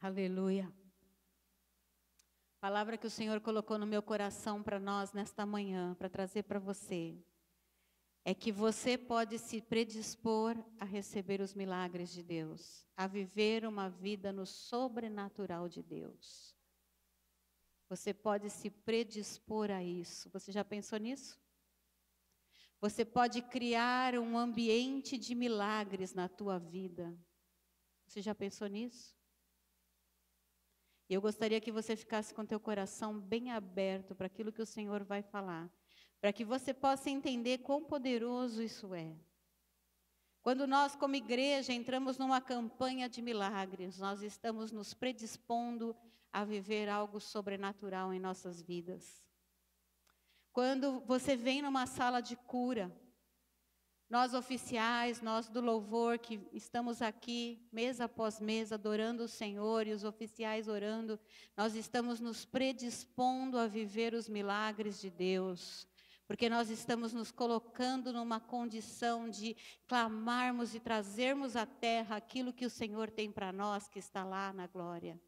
Aleluia. Palavra que o Senhor colocou no meu coração para nós nesta manhã, para trazer para você, é que você pode se predispor a receber os milagres de Deus, a viver uma vida no sobrenatural de Deus. Você pode se predispor a isso. Você já pensou nisso? Você pode criar um ambiente de milagres na tua vida. Você já pensou nisso? E eu gostaria que você ficasse com teu coração bem aberto para aquilo que o Senhor vai falar, para que você possa entender quão poderoso isso é. Quando nós, como igreja, entramos numa campanha de milagres, nós estamos nos predispondo a viver algo sobrenatural em nossas vidas. Quando você vem numa sala de cura, nós oficiais, nós do louvor que estamos aqui, mês após mês, adorando o Senhor e os oficiais orando, nós estamos nos predispondo a viver os milagres de Deus, porque nós estamos nos colocando numa condição de clamarmos e trazermos à terra aquilo que o Senhor tem para nós, que está lá na glória.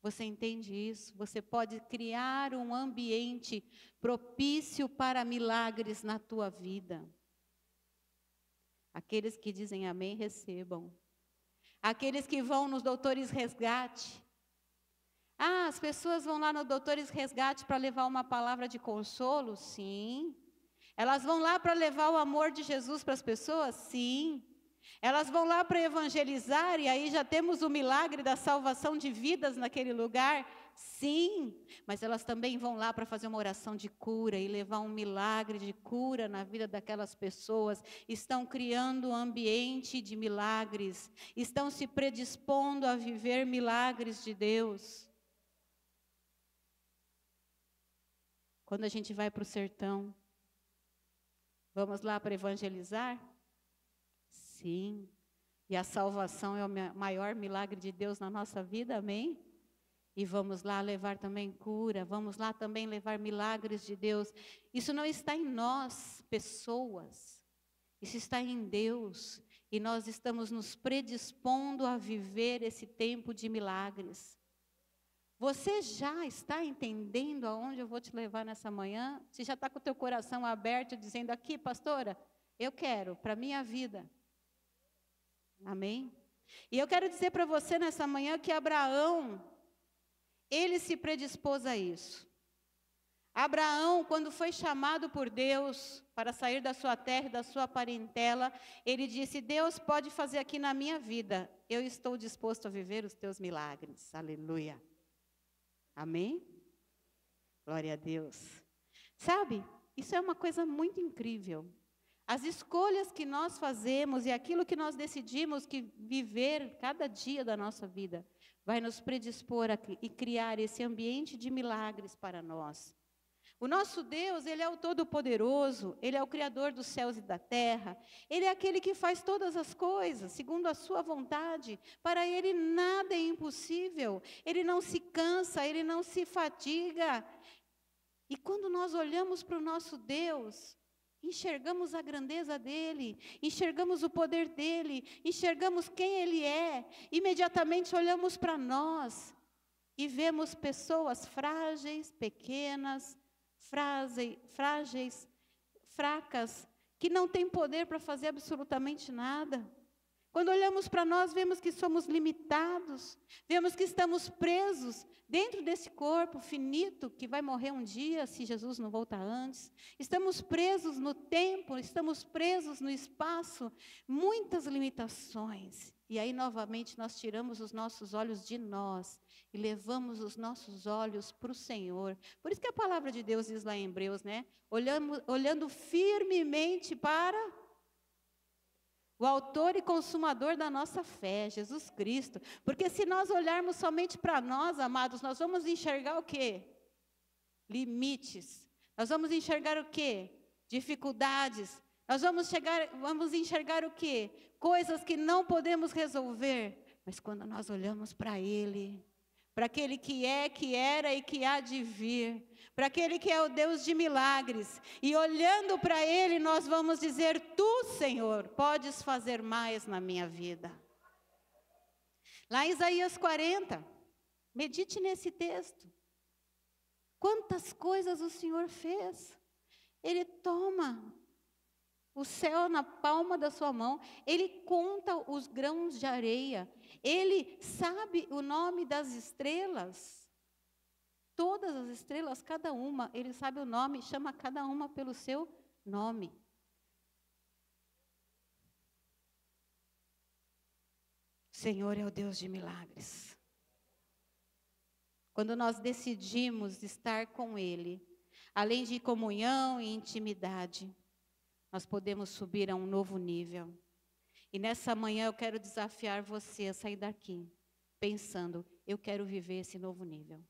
Você entende isso? Você pode criar um ambiente propício para milagres na tua vida. Aqueles que dizem amém, recebam. Aqueles que vão nos doutores resgate. As pessoas vão lá no doutores resgate para levar uma palavra de consolo? Sim. Elas vão lá para levar o amor de Jesus para as pessoas? Sim. Elas vão lá para evangelizar e aí já temos o milagre da salvação de vidas naquele lugar? Sim, mas elas também vão lá para fazer uma oração de cura e levar um milagre de cura na vida daquelas pessoas. Estão criando um ambiente de milagres, estão se predispondo a viver milagres de Deus. Quando a gente vai para o sertão, vamos lá para evangelizar? Sim, e a salvação é o maior milagre de Deus na nossa vida, amém? E vamos lá levar também cura, vamos lá também levar milagres de Deus. Isso não está em nós, pessoas, isso está em Deus. E nós estamos nos predispondo a viver esse tempo de milagres. Você já está entendendo aonde eu vou te levar nessa manhã? Você já está com o teu coração aberto, dizendo aqui, pastora, eu quero para a minha vida. Amém? E eu quero dizer para você nessa manhã que Abraão, ele se predispôs a isso. Abraão, quando foi chamado por Deus para sair da sua terra e da sua parentela, ele disse, Deus pode fazer aqui na minha vida, eu estou disposto a viver os teus milagres. Aleluia. Amém? Glória a Deus. Sabe, isso é uma coisa muito incrível. As escolhas que nós fazemos e aquilo que nós decidimos que viver cada dia da nossa vida vai nos predispor e criar esse ambiente de milagres para nós. O nosso Deus, Ele é o Todo-Poderoso, Ele é o Criador dos céus e da terra, Ele é aquele que faz todas as coisas segundo a sua vontade. Para Ele nada é impossível, Ele não se cansa, Ele não se fatiga. E quando nós olhamos para o nosso Deus, enxergamos a grandeza dEle, enxergamos o poder dEle, enxergamos quem Ele é, imediatamente olhamos para nós e vemos pessoas frágeis, pequenas, fracas, que não têm poder para fazer absolutamente nada. Quando olhamos para nós, vemos que somos limitados, vemos que estamos presos dentro desse corpo finito que vai morrer um dia, se Jesus não voltar antes. Estamos presos no tempo, estamos presos no espaço, muitas limitações. E aí, novamente, nós tiramos os nossos olhos de nós e levamos os nossos olhos para o Senhor. Por isso que a palavra de Deus diz lá em Hebreus, né? Olhando firmemente para o autor e consumador da nossa fé, Jesus Cristo. Porque se nós olharmos somente para nós, amados, nós vamos enxergar o quê? Limites. Nós vamos enxergar o quê? Dificuldades. Nós vamos enxergar o quê? Coisas que não podemos resolver. Mas quando nós olhamos para Ele, para aquele que é, que era e que há de vir, para aquele que é o Deus de milagres, e olhando para Ele nós vamos dizer, Tu, Senhor, podes fazer mais na minha vida. Lá em Isaías 40, medite nesse texto. Quantas coisas o Senhor fez. Ele toma o céu na palma da sua mão, Ele conta os grãos de areia, Ele sabe o nome das estrelas, todas as estrelas, cada uma, Ele sabe o nome, chama cada uma pelo seu nome. O Senhor é o Deus de milagres. Quando nós decidimos estar com Ele, além de comunhão e intimidade, nós podemos subir a um novo nível. E nessa manhã eu quero desafiar você a sair daqui, pensando, eu quero viver esse novo nível.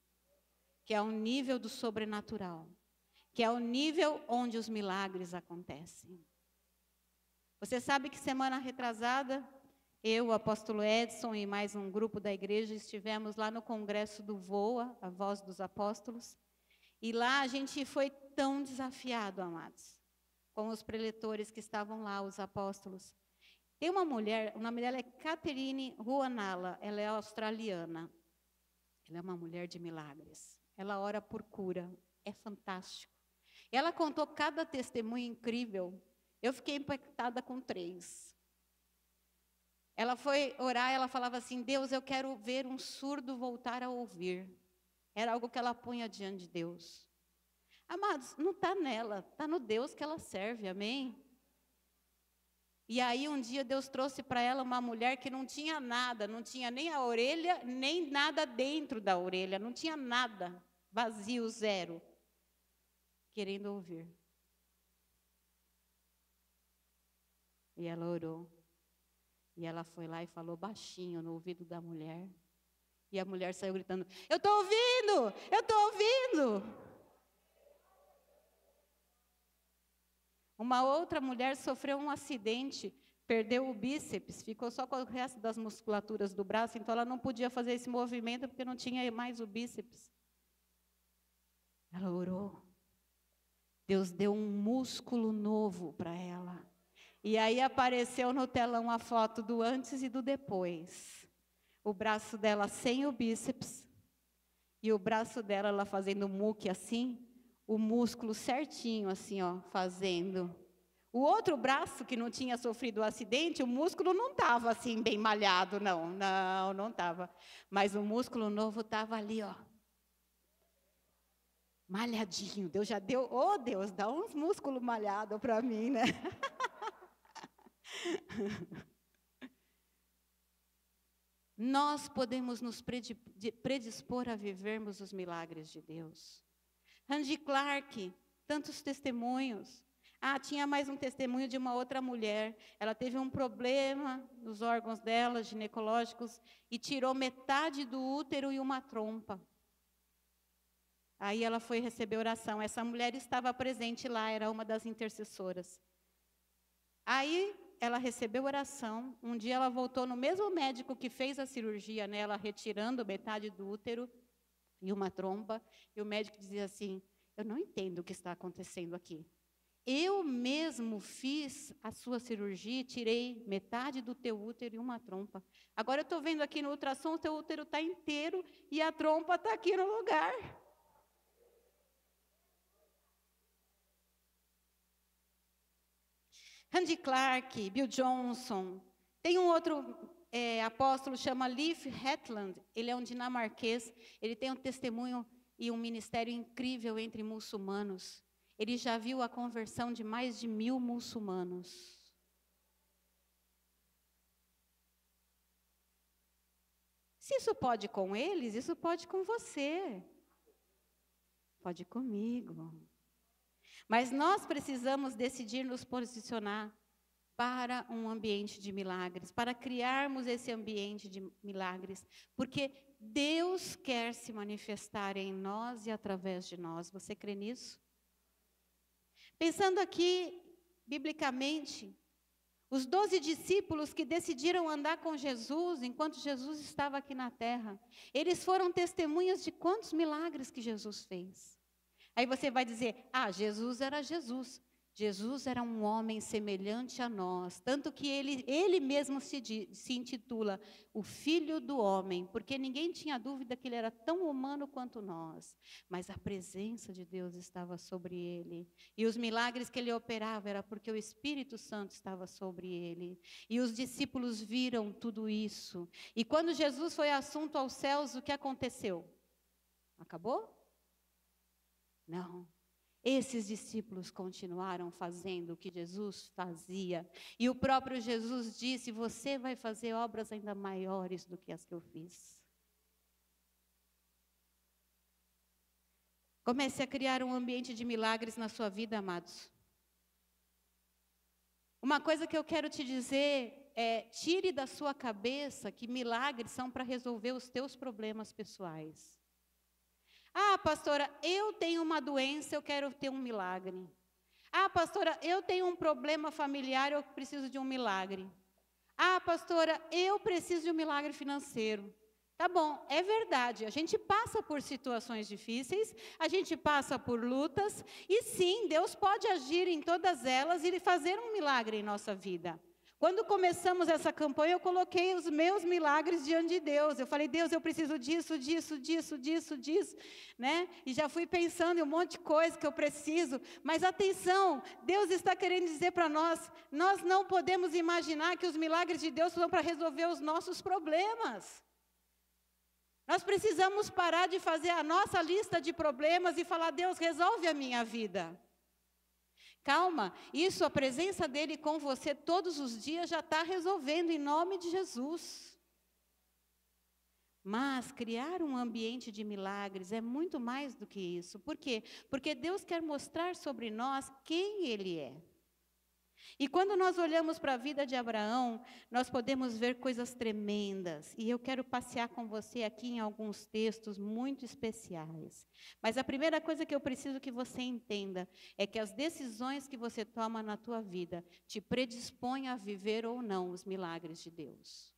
Que é um nível do sobrenatural. Que é o nível onde os milagres acontecem. Você sabe que semana retrasada, eu, o apóstolo Edson e mais um grupo da igreja estivemos lá no congresso do VOA, a Voz dos Apóstolos. E lá a gente foi tão desafiado, amados, com os preletores que estavam lá, os apóstolos. Tem uma mulher, o nome dela é Catherine Ruanala, ela é australiana. Ela é uma mulher de milagres. Ela ora por cura, é fantástico. Ela contou cada testemunho incrível. Eu fiquei impactada com 3. Ela foi orar, ela falava assim, Deus, eu quero ver um surdo voltar a ouvir. Era algo que ela punha diante de Deus. Amados, não está nela, está no Deus que ela serve, amém? E aí um dia Deus trouxe para ela uma mulher que não tinha nada, não tinha nem a orelha, nem nada dentro da orelha, não tinha nada, vazio, zero, querendo ouvir. E ela orou, e ela foi lá e falou baixinho no ouvido da mulher, e a mulher saiu gritando, eu estou ouvindo, eu estou ouvindo. Uma outra mulher sofreu um acidente, perdeu o bíceps, ficou só com o resto das musculaturas do braço, então ela não podia fazer esse movimento porque não tinha mais o bíceps. Ela orou. Deus deu um músculo novo para ela. E aí apareceu no telão a foto do antes e do depois. O braço dela sem o bíceps e o braço dela ela fazendo muque assim. O músculo certinho, assim, ó, fazendo. O outro braço, que não tinha sofrido o acidente, o músculo não estava assim, bem malhado, não estava. Mas o músculo novo estava ali, ó. Malhadinho. Deus já deu, oh Deus, dá uns músculos malhados para mim, né? Nós podemos nos predispor a vivermos os milagres de Deus. Randy Clark, tantos testemunhos. Tinha mais um testemunho de uma outra mulher. Ela teve um problema nos órgãos dela, ginecológicos, e tirou metade do útero e uma trompa. Aí ela foi receber oração. Essa mulher estava presente lá, era uma das intercessoras. Aí ela recebeu oração. Um dia ela voltou no mesmo médico que fez a cirurgia nela, retirando metade do útero e uma trompa, e o médico dizia assim, eu não entendo o que está acontecendo aqui. Eu mesmo fiz a sua cirurgia, tirei metade do teu útero e uma trompa. Agora eu estou vendo aqui no ultrassom, o teu útero está inteiro e a trompa está aqui no lugar. Randy Clark, Bill Johnson, tem um outro apóstolo, chama Leif Hetland, ele é um dinamarquês, ele tem um testemunho e um ministério incrível entre muçulmanos. Ele já viu a conversão de mais de 1000 muçulmanos. Se isso pode com eles, isso pode com você. Pode comigo. Mas nós precisamos decidir nos posicionar para um ambiente de milagres, para criarmos esse ambiente de milagres, porque Deus quer se manifestar em nós e através de nós. Você crê nisso? Pensando aqui, biblicamente, os 12 discípulos que decidiram andar com Jesus, enquanto Jesus estava aqui na terra, eles foram testemunhas de quantos milagres que Jesus fez. Aí você vai dizer, Jesus era Jesus. Jesus era um homem semelhante a nós, tanto que ele mesmo se intitula o Filho do Homem, porque ninguém tinha dúvida que ele era tão humano quanto nós, mas a presença de Deus estava sobre ele, e os milagres que ele operava era porque o Espírito Santo estava sobre ele, e os discípulos viram tudo isso, e quando Jesus foi assunto aos céus, o que aconteceu? Acabou? Não. Esses discípulos continuaram fazendo o que Jesus fazia. E o próprio Jesus disse, você vai fazer obras ainda maiores do que as que eu fiz. Comece a criar um ambiente de milagres na sua vida, amados. Uma coisa que eu quero te dizer é, tire da sua cabeça que milagres são para resolver os teus problemas pessoais. Ah, pastora, eu tenho uma doença, eu quero ter um milagre. Ah, pastora, eu tenho um problema familiar, eu preciso de um milagre. Ah, pastora, eu preciso de um milagre financeiro. Tá bom, é verdade, a gente passa por situações difíceis, a gente passa por lutas, e sim, Deus pode agir em todas elas e fazer um milagre em nossa vida. Quando começamos essa campanha, eu coloquei os meus milagres diante de Deus. Eu falei, Deus, eu preciso disso, né? E já fui pensando em um monte de coisa que eu preciso. Mas atenção, Deus está querendo dizer para nós, nós não podemos imaginar que os milagres de Deus são para resolver os nossos problemas. Nós precisamos parar de fazer a nossa lista de problemas e falar, Deus, resolve a minha vida. Calma, isso, a presença dele com você todos os dias já está resolvendo em nome de Jesus. Mas criar um ambiente de milagres é muito mais do que isso. Por quê? Porque Deus quer mostrar sobre nós quem Ele é. E quando nós olhamos para a vida de Abraão, nós podemos ver coisas tremendas. E eu quero passear com você aqui em alguns textos muito especiais. Mas a primeira coisa que eu preciso que você entenda é que as decisões que você toma na tua vida te predispõem a viver ou não os milagres de Deus.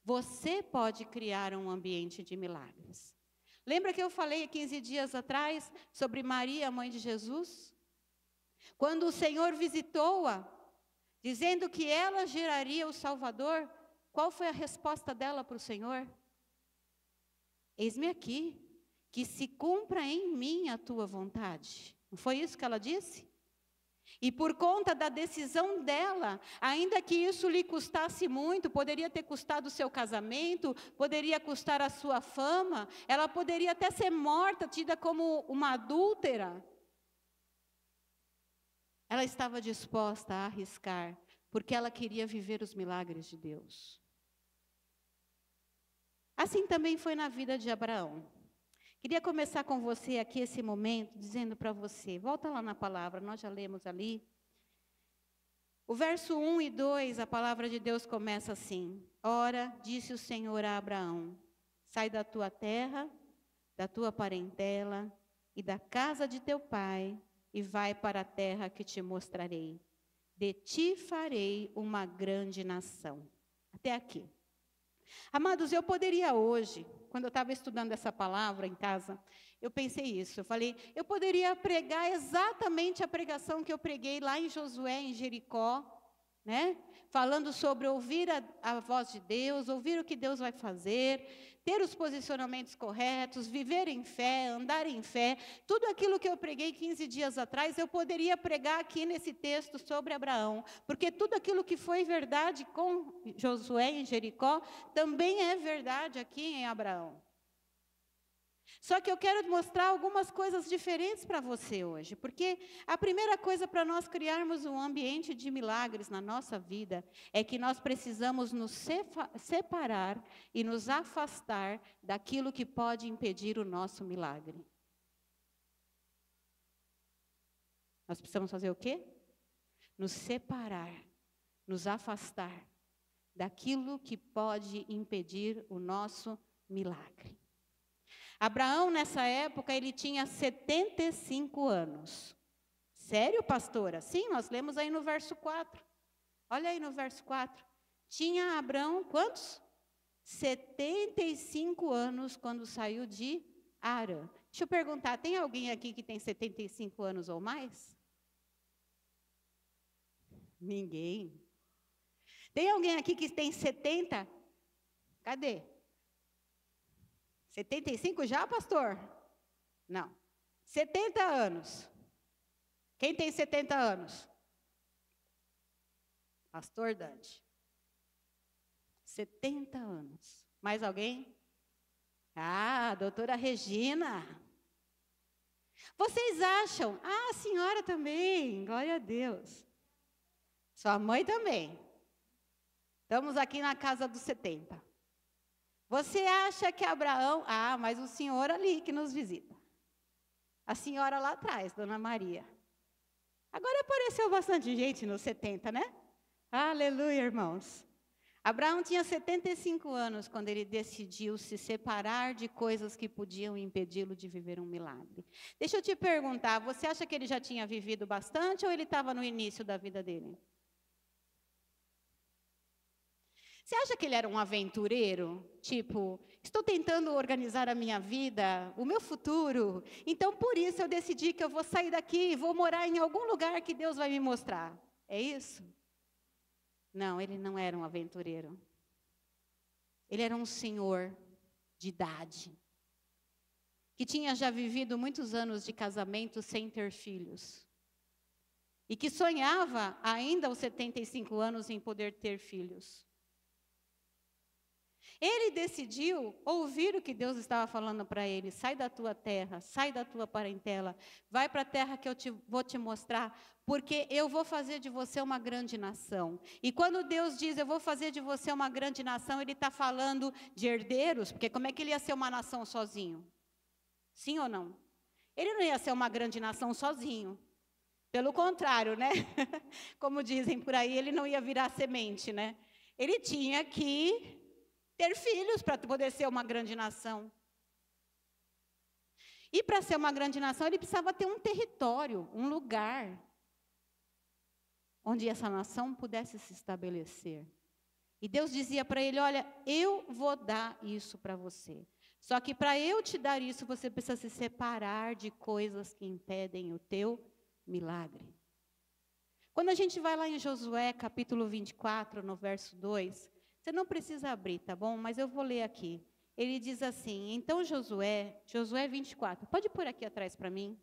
Você pode criar um ambiente de milagres. Lembra que eu falei 15 dias atrás sobre Maria, mãe de Jesus? Quando o Senhor visitou-a, dizendo que ela geraria o Salvador, qual foi a resposta dela para o Senhor? Eis-me aqui, que se cumpra em mim a tua vontade. Não foi isso que ela disse? E por conta da decisão dela, ainda que isso lhe custasse muito, poderia ter custado o seu casamento, poderia custar a sua fama, ela poderia até ser morta, tida como uma adúltera. Ela estava disposta a arriscar, porque ela queria viver os milagres de Deus. Assim também foi na vida de Abraão. Queria começar com você aqui esse momento, dizendo para você, volta lá na palavra, nós já lemos ali. O verso 1 e 2, a palavra de Deus começa assim. Ora, disse o Senhor a Abraão, sai da tua terra, da tua parentela e da casa de teu pai, e vai para a terra que te mostrarei. De ti farei uma grande nação. Até aqui. Amados, eu poderia hoje, quando eu estava estudando essa palavra em casa, eu pensei isso. Eu falei, eu poderia pregar exatamente a pregação que eu preguei lá em Josué, em Jericó, né? Falando sobre ouvir a voz de Deus, ouvir o que Deus vai fazer, ter os posicionamentos corretos, viver em fé, andar em fé. Tudo aquilo que eu preguei 15 dias atrás, eu poderia pregar aqui nesse texto sobre Abraão. Porque tudo aquilo que foi verdade com Josué em Jericó, também é verdade aqui em Abraão. Só que eu quero mostrar algumas coisas diferentes para você hoje, porque a primeira coisa para nós criarmos um ambiente de milagres na nossa vida é que nós precisamos nos separar e nos afastar daquilo que pode impedir o nosso milagre. Nós precisamos fazer o quê? Nos separar, nos afastar daquilo que pode impedir o nosso milagre. Abraão, nessa época, ele tinha 75 anos. Sério, pastora? Sim, nós lemos aí no verso 4. Olha aí no verso 4. Tinha Abraão quantos? 75 anos quando saiu de Harã. Deixa eu perguntar, tem alguém aqui que tem 75 anos ou mais? Ninguém. Tem alguém aqui que tem 70? Cadê? 75 já, pastor? Não. 70 anos. Quem tem 70 anos? Pastor Dante. 70 anos. Mais alguém? Ah, doutora Regina. Vocês acham? Ah, a senhora também. Glória a Deus. Sua mãe também. Estamos aqui na casa dos 70. Você acha que Abraão... Ah, mas o senhor ali que nos visita. A senhora lá atrás, Dona Maria. Agora apareceu bastante gente nos 70, né? Aleluia, irmãos. Abraão tinha 75 anos quando ele decidiu se separar de coisas que podiam impedi-lo de viver um milagre. Deixa eu te perguntar, você acha que ele já tinha vivido bastante ou ele estava no início da vida dele? Você acha que ele era um aventureiro? Tipo, estou tentando organizar a minha vida, o meu futuro, então por isso eu decidi que eu vou sair daqui e vou morar em algum lugar que Deus vai me mostrar. É isso? Não, ele não era um aventureiro. Ele era um senhor de idade, que tinha já vivido muitos anos de casamento sem ter filhos. E que sonhava, ainda aos 75 anos, em poder ter filhos. Ele decidiu ouvir o que Deus estava falando para ele. Sai da tua terra, sai da tua parentela, vai para a terra que eu vou te mostrar, porque eu vou fazer de você uma grande nação. E quando Deus diz, eu vou fazer de você uma grande nação, Ele está falando de herdeiros, porque como é que ele ia ser uma nação sozinho? Sim ou não? Ele não ia ser uma grande nação sozinho. Pelo contrário, né? Como dizem por aí, ele não ia virar semente, né? Ele tinha que ter filhos para poder ser uma grande nação. E para ser uma grande nação, ele precisava ter um território, um lugar, onde essa nação pudesse se estabelecer. E Deus dizia para ele, olha, eu vou dar isso para você. Só que para eu te dar isso, você precisa se separar de coisas que impedem o teu milagre. Quando a gente vai lá em Josué, capítulo 24, no verso 2... Você não precisa abrir, tá bom? Mas eu vou ler aqui. Ele diz assim, então Josué 24, pode pôr aqui atrás para mim?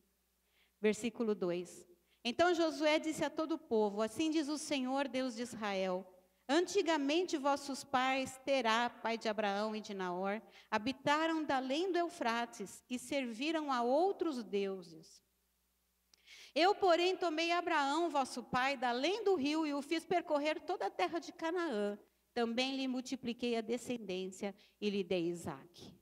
Versículo 2. Então Josué disse a todo o povo, assim diz o Senhor, Deus de Israel, antigamente vossos pais, Terá, pai de Abraão e de Naor, habitaram da além do Eufrates e serviram a outros deuses. Eu, porém, tomei Abraão, vosso pai, da além do rio e o fiz percorrer toda a terra de Canaã. Também lhe multipliquei a descendência e lhe dei Isaque.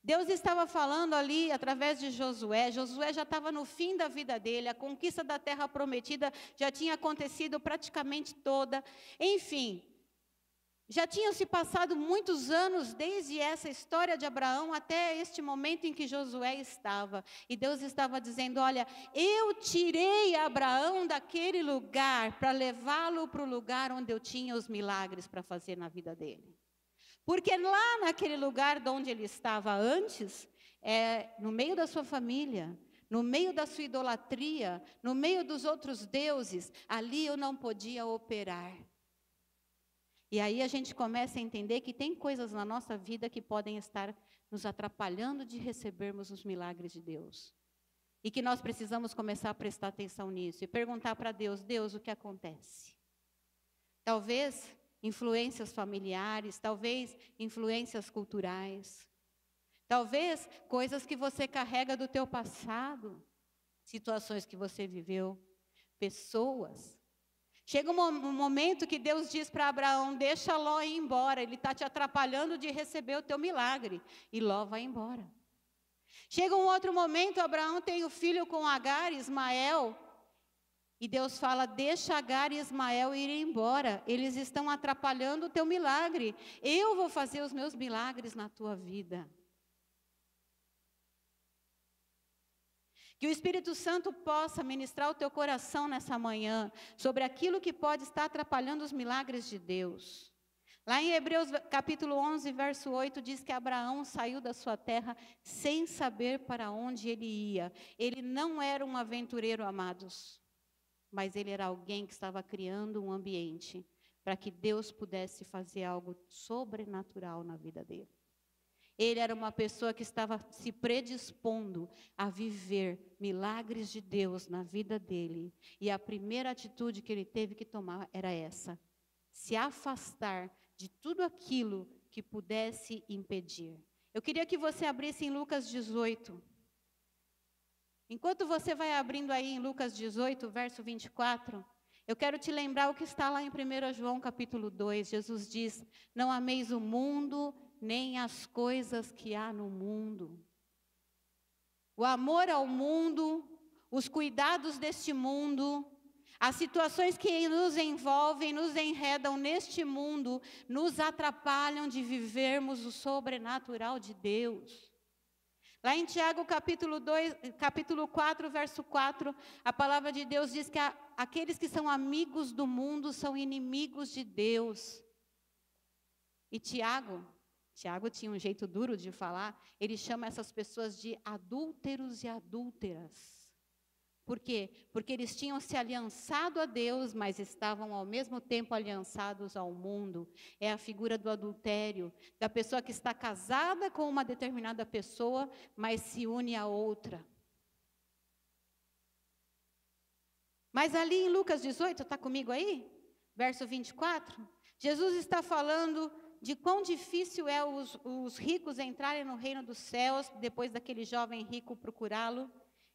Deus estava falando ali através de Josué. Josué já estava no fim da vida dele. A conquista da terra prometida já tinha acontecido praticamente toda. Enfim, já tinham se passado muitos anos desde essa história de Abraão até este momento em que Josué estava. E Deus estava dizendo, olha, eu tirei Abraão daquele lugar para levá-lo para o lugar onde eu tinha os milagres para fazer na vida dele. Porque lá naquele lugar de onde ele estava antes, no meio da sua família, no meio da sua idolatria, no meio dos outros deuses, ali eu não podia operar. E aí a gente começa a entender que tem coisas na nossa vida que podem estar nos atrapalhando de recebermos os milagres de Deus. E que nós precisamos começar a prestar atenção nisso e perguntar para Deus, Deus, o que acontece? Talvez influências familiares, talvez influências culturais, talvez coisas que você carrega do teu passado, situações que você viveu, pessoas. Chega um momento que Deus diz para Abraão, deixa Ló ir embora, ele está te atrapalhando de receber o teu milagre. E Ló vai embora. Chega um outro momento, Abraão tem o filho com Agar, Ismael, e Deus fala, deixa Agar e Ismael irem embora, eles estão atrapalhando o teu milagre. Eu vou fazer os meus milagres na tua vida. Que o Espírito Santo possa ministrar o teu coração nessa manhã sobre aquilo que pode estar atrapalhando os milagres de Deus. Lá em Hebreus capítulo 11, verso 8, diz que Abraão saiu da sua terra sem saber para onde ele ia. Ele não era um aventureiro, amados. mas ele era alguém que estava criando um ambiente para que Deus pudesse fazer algo sobrenatural na vida dele. Ele era uma pessoa que estava se predispondo a viver milagres de Deus na vida dele. E a primeira atitude que ele teve que tomar era essa: se afastar de tudo aquilo que pudesse impedir. Eu queria que você abrisse em Lucas 18. Enquanto você vai abrindo aí em Lucas 18, verso 24, eu quero te lembrar o que está lá em 1 João capítulo 2. Jesus diz: não ameis o mundo, nem as coisas que há no mundo. O amor ao mundo, os cuidados deste mundo, as situações que nos envolvem, nos enredam neste mundo, nos atrapalham de vivermos o sobrenatural de Deus. Lá em Tiago capítulo 4, verso 4, a palavra de Deus diz que aqueles que são amigos do mundo são inimigos de Deus. E Tiago tinha um jeito duro de falar, ele chama essas pessoas de adúlteros e adúlteras. Por quê? Porque eles tinham se aliançado a Deus, mas estavam ao mesmo tempo aliançados ao mundo. É a figura do adultério, da pessoa que está casada com uma determinada pessoa, mas se une a outra. Mas ali em Lucas 18, está comigo aí? Verso 24, Jesus está falando de quão difícil é os ricos entrarem no reino dos céus, depois daquele jovem rico procurá-lo.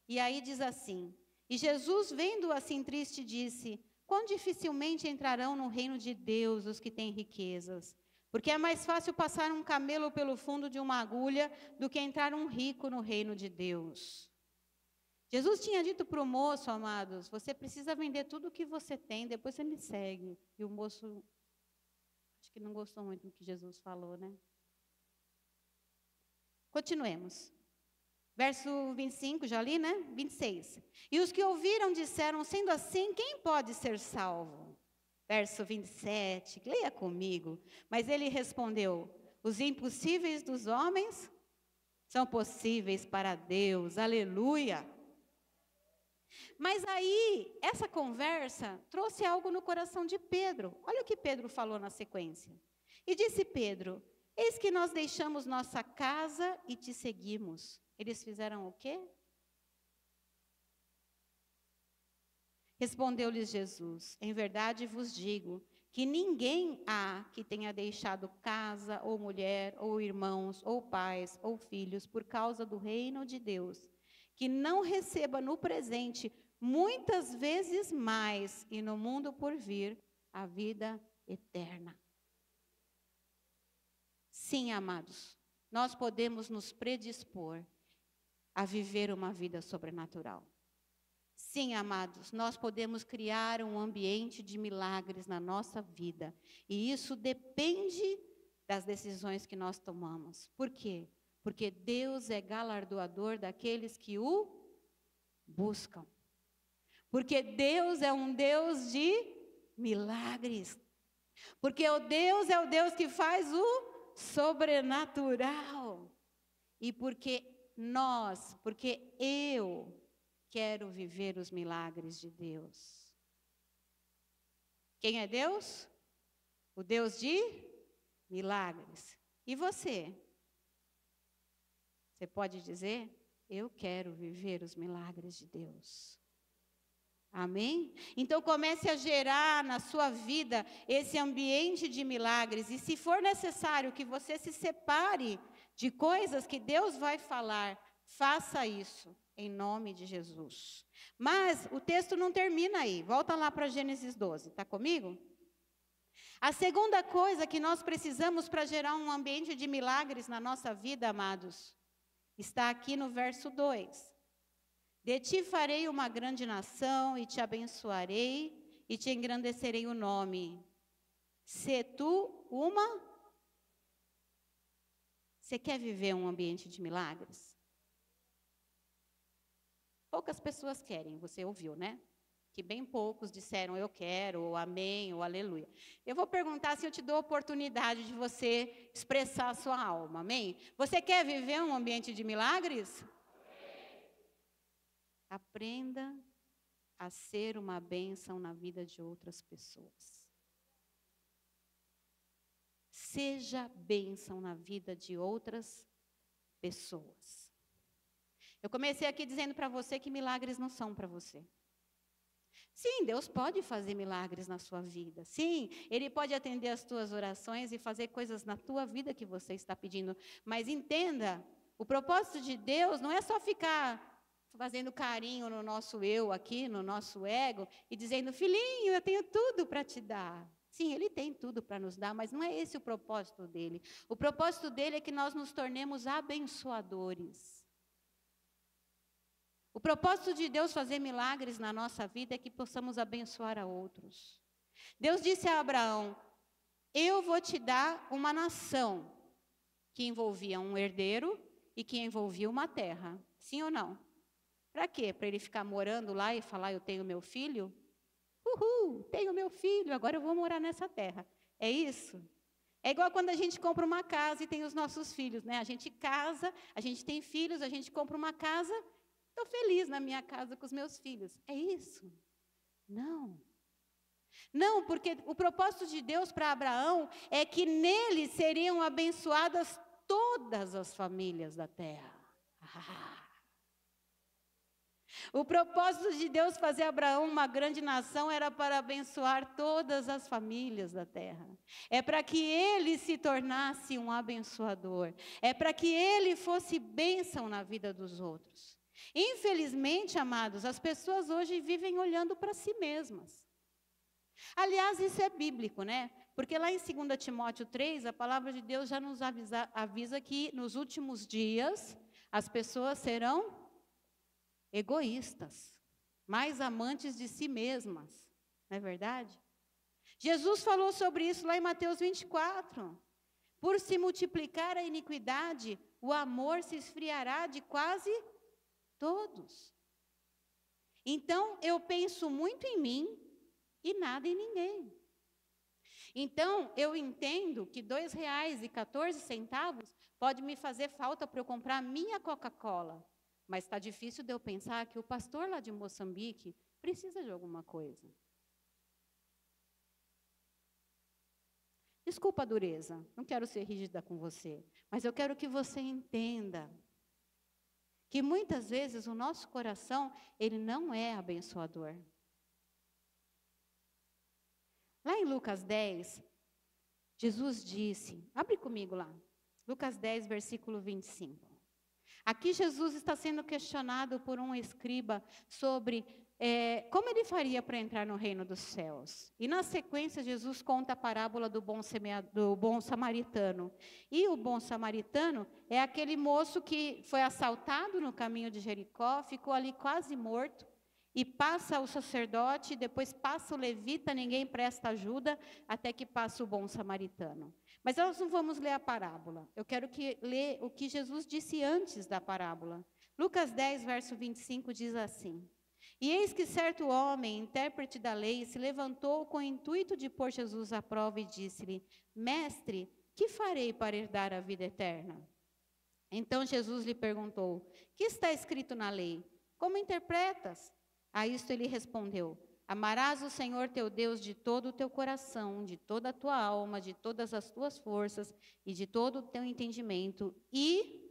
E aí diz assim: e Jesus, vendo-o assim triste, disse: quão dificilmente entrarão no reino de Deus os que têm riquezas. Porque é mais fácil passar um camelo pelo fundo de uma agulha do que entrar um rico no reino de Deus. Jesus tinha dito para o moço, amados: você precisa vender tudo o que você tem, depois você me segue. E o moço, acho que não gostou muito do que Jesus falou, né? Continuemos. Verso 25, já li, né? 26. E os que ouviram disseram: sendo assim, quem pode ser salvo? Verso 27, leia comigo. Mas ele respondeu: os impossíveis dos homens são possíveis para Deus. Aleluia. Mas aí, essa conversa trouxe algo no coração de Pedro. Olha o que Pedro falou na sequência. E disse Pedro: eis que nós deixamos nossa casa e te seguimos. Eles fizeram o quê? Respondeu-lhes Jesus: em verdade vos digo que ninguém há que tenha deixado casa, ou mulher, ou irmãos, ou pais, ou filhos, por causa do reino de Deus, que não receba no presente muitas vezes mais, e no mundo por vir, a vida eterna. Sim, amados, nós podemos nos predispor a viver uma vida sobrenatural. Sim, amados, nós podemos criar um ambiente de milagres na nossa vida. E isso depende das decisões que nós tomamos. Por quê? Porque Deus é galardoador daqueles que o buscam. Porque Deus é um Deus de milagres. Porque o Deus é o Deus que faz o sobrenatural. E porque eu quero viver os milagres de Deus. Quem é Deus? O Deus de milagres. E você? Você pode dizer: eu quero viver os milagres de Deus. Amém? Então comece a gerar na sua vida esse ambiente de milagres. E se for necessário que você se separe de coisas que Deus vai falar, faça isso, em nome de Jesus. Mas o texto não termina aí. Volta lá para Gênesis 12, está comigo? A segunda coisa que nós precisamos para gerar um ambiente de milagres na nossa vida, amados, está aqui no verso 2. De ti farei uma grande nação, e te abençoarei, e te engrandecerei o nome. Se tu uma... Você quer viver um ambiente de milagres? Poucas pessoas querem, você ouviu, né? Que bem poucos disseram eu quero, ou amém, ou aleluia. Eu vou perguntar se eu te dou a oportunidade de você expressar a sua alma, amém? Você quer viver um ambiente de milagres? Aprenda a ser uma bênção na vida de outras pessoas. Seja bênção na vida de outras pessoas. Eu comecei aqui dizendo para você que milagres não são para você. Sim, Deus pode fazer milagres na sua vida. Sim, Ele pode atender as tuas orações e fazer coisas na tua vida que você está pedindo. Mas entenda, o propósito de Deus não é só ficar fazendo carinho no nosso eu aqui, no nosso ego, e dizendo, filhinho, eu tenho tudo para te dar. Sim, Ele tem tudo para nos dar, mas não é esse o propósito dEle. O propósito dEle é que nós nos tornemos abençoadores. O propósito de Deus fazer milagres na nossa vida é que possamos abençoar a outros. Deus disse a Abraão, eu vou te dar uma nação que envolvia um herdeiro e que envolvia uma terra. Sim ou não? Para quê? Para ele ficar morando lá e falar, eu tenho meu filho? Uhul, tenho meu filho, agora eu vou morar nessa terra. É isso? É igual quando a gente compra uma casa e tem os nossos filhos, né? A gente casa, a gente tem filhos, a gente compra uma casa, estou feliz na minha casa com os meus filhos. É isso? Não. Não, porque o propósito de Deus para Abraão é que nele seriam abençoadas todas as famílias da terra. O propósito de Deus fazer Abraão uma grande nação era para abençoar todas as famílias da terra. É para que ele se tornasse um abençoador. É para que ele fosse bênção na vida dos outros. Infelizmente, amados, as pessoas hoje vivem olhando para si mesmas. Aliás, isso é bíblico, né? Porque lá em 2 Timóteo 3, a palavra de Deus já nos avisa que nos últimos dias as pessoas serão egoístas, mais amantes de si mesmas, não é verdade? Jesus falou sobre isso lá em Mateus 24. Por se multiplicar a iniquidade, o amor se esfriará de quase todos. Então, eu penso muito em mim e nada em ninguém. Então, eu entendo que R$2,14 pode me fazer falta para eu comprar a minha Coca-Cola. Mas está difícil de eu pensar que o pastor lá de Moçambique precisa de alguma coisa. Desculpa a dureza, não quero ser rígida com você, mas eu quero que você entenda que muitas vezes o nosso coração, ele não é abençoador. Lá em Lucas 10, Jesus disse, abre comigo lá, Lucas 10, versículo 25. Aqui Jesus está sendo questionado por um escriba sobre como ele faria para entrar no reino dos céus. E na sequência Jesus conta a parábola do bom samaritano. E o bom samaritano é aquele moço que foi assaltado no caminho de Jericó, ficou ali quase morto, e passa o sacerdote, depois passa o levita, ninguém presta ajuda, até que passa o bom samaritano. Mas nós não vamos ler a parábola. Eu quero ler o que Jesus disse antes da parábola. Lucas 10, verso 25, diz assim. E eis que certo homem, intérprete da lei, se levantou com o intuito de pôr Jesus à prova e disse-lhe, Mestre, que farei para herdar a vida eterna? Então Jesus lhe perguntou, que está escrito na lei? Como interpretas? A isto ele respondeu, amarás o Senhor teu Deus de todo o teu coração, de toda a tua alma, de todas as tuas forças e de todo o teu entendimento, e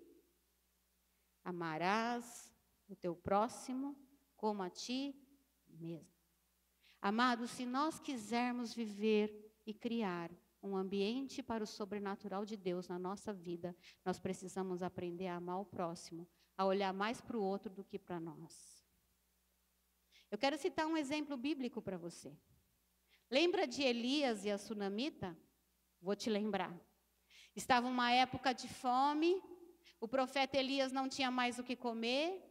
amarás o teu próximo como a ti mesmo. Amados, se nós quisermos viver e criar um ambiente para o sobrenatural de Deus na nossa vida, nós precisamos aprender a amar o próximo, a olhar mais para o outro do que para nós. Eu quero citar um exemplo bíblico para você. Lembra de Elias e a sunamita? Vou te lembrar. Estava uma época de fome, o profeta Elias não tinha mais o que comer,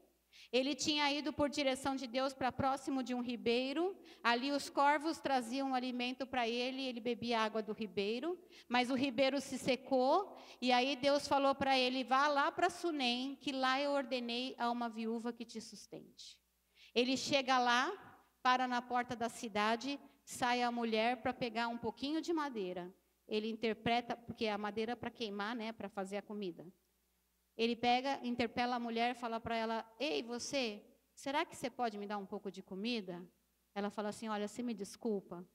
ele tinha ido por direção de Deus para próximo de um ribeiro, ali os corvos traziam alimento para ele, ele bebia água do ribeiro, mas o ribeiro se secou, e aí Deus falou para ele, vá lá para Sunem, que lá eu ordenei a uma viúva que te sustente. Ele chega lá, para na porta da cidade, sai a mulher para pegar um pouquinho de madeira. Ele interpreta, porque a madeira para queimar, né, para fazer a comida. Ele pega, interpela a mulher e fala para ela, ei, você, será que você pode me dar um pouco de comida? Ela fala assim, olha, você me desculpa,